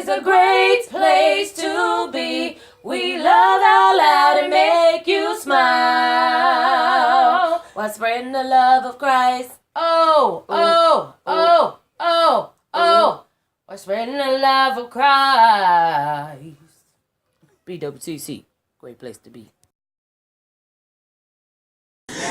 a great place to be. We love out loud and make you smile while spreading the love of Christ. Oh, oh, oh, oh, oh, while spreading the love of Christ. BWTC, great place to be.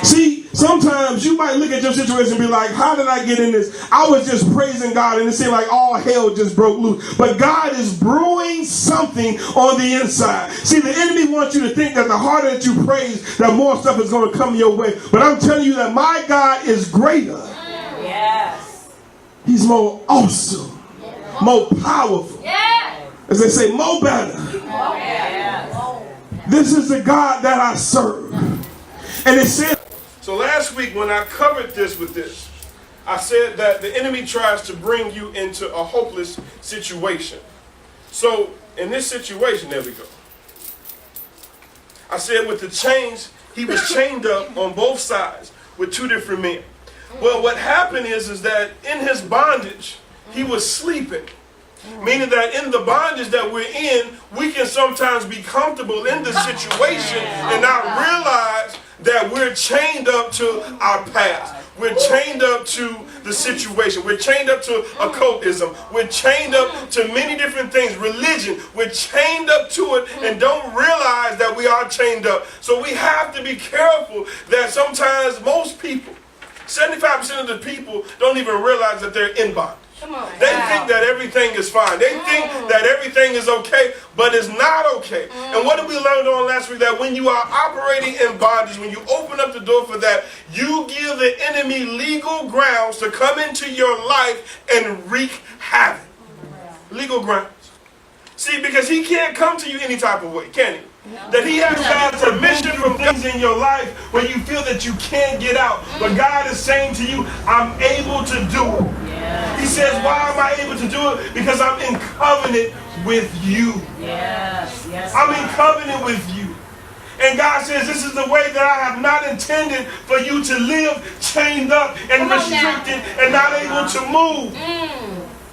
See, sometimes you might look at your situation and be like, how did I get in this? I was just praising God and it seemed like all hell just broke loose. But God is brewing something on the inside. See, the enemy wants you to think that the harder that you praise, that more stuff is going to come your way. But I'm telling you that my God is greater. Yes. He's more awesome, more powerful. Yes. As they say, more better. Yes. This is the God that I serve. And it said, so last week when I covered this with this, I said that the enemy tries to bring you into a hopeless situation. So in this situation, there we go. I said with the chains, he was chained up on both sides with two different men. Well, what happened is that in his bondage, he was sleeping. Meaning that in the bondage that we're in, we can sometimes be comfortable in the situation and not realize that we're chained up to our past. We're chained up to the situation. We're chained up to occultism. We're chained up to many different things. Religion. We're chained up to it and don't realize that we are chained up. So we have to be careful that sometimes most people, 75% of the people don't even realize that they're in bondage. They think that everything is fine. They think that everything is okay, but it's not okay. And what did we learn on last week? That when you are operating in bondage, when you open up the door for that, you give the enemy legal grounds to come into your life and wreak havoc. Legal grounds. See, because he can't come to you any type of way, can he? That he has God's permission from things in your life where you feel that you can't get out. But God is saying to you, I'm able to do it. He says, why am I able to do it? Because I'm in covenant with you. I'm in covenant with you. And God says, this is the way that I have not intended for you to live chained up and restricted and not able to move.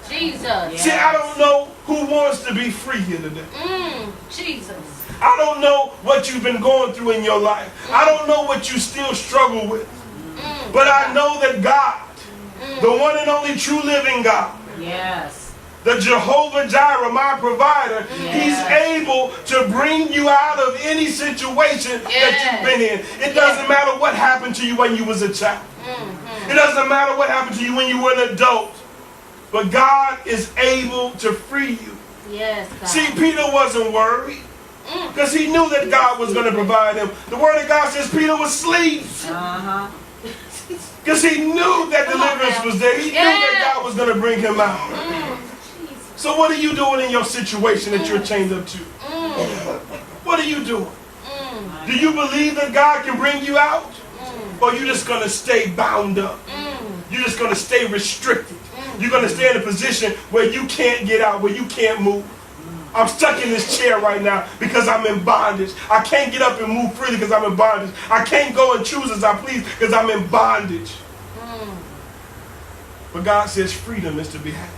Jesus. See, I don't know who wants to be free here today. Jesus. I don't know what you've been going through in your life. I don't know what you still struggle with. But I know that God, the one and only true living God, the Jehovah Jireh, my provider, he's able to bring you out of any situation that you've been in. It doesn't matter what happened to you when you was a child. It doesn't matter what happened to you when you were an adult. But God is able to free you. God. See, Peter wasn't worried because he knew that God was going to provide him. The word of God says Peter was asleep. Because he knew that deliverance was there. He knew that God was going to bring him out. So what are you doing in your situation that you're chained up to? What are you doing? Do you believe that God can bring you out? Or are you just going to stay bound up? You're just going to stay restricted. You're going to stay in a position where you can't get out, where you can't move. I'm stuck in this chair right now because I'm in bondage. I can't get up and move freely because I'm in bondage. I can't go and choose as I please because I'm in bondage. But God says freedom is to be had.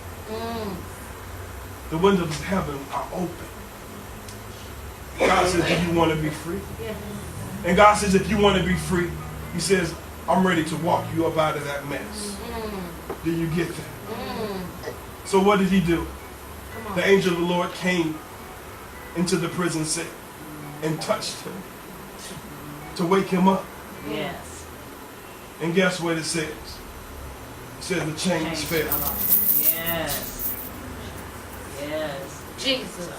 The windows of heaven are open. God says, do you want to be free? And God says, if you want to be free, he says, I'm ready to walk you up out of that mess. Do you get that? So what did he do? The angel of the Lord came into the prison cell and touched him to wake him up. And guess what it says? It says the chains fell. Jesus.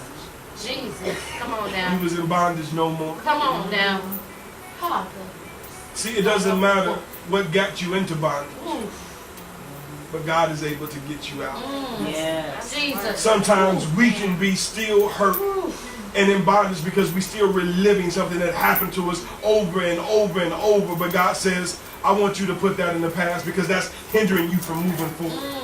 Come on now. He was in bondage no more. Come on now. See, it doesn't matter what got you into bondage. But God is able to get you out. Jesus. Sometimes we can be still hurt and in bondage because we still reliving something that happened to us over and over and over. But God says, I want you to put that in the past because that's hindering you from moving forward.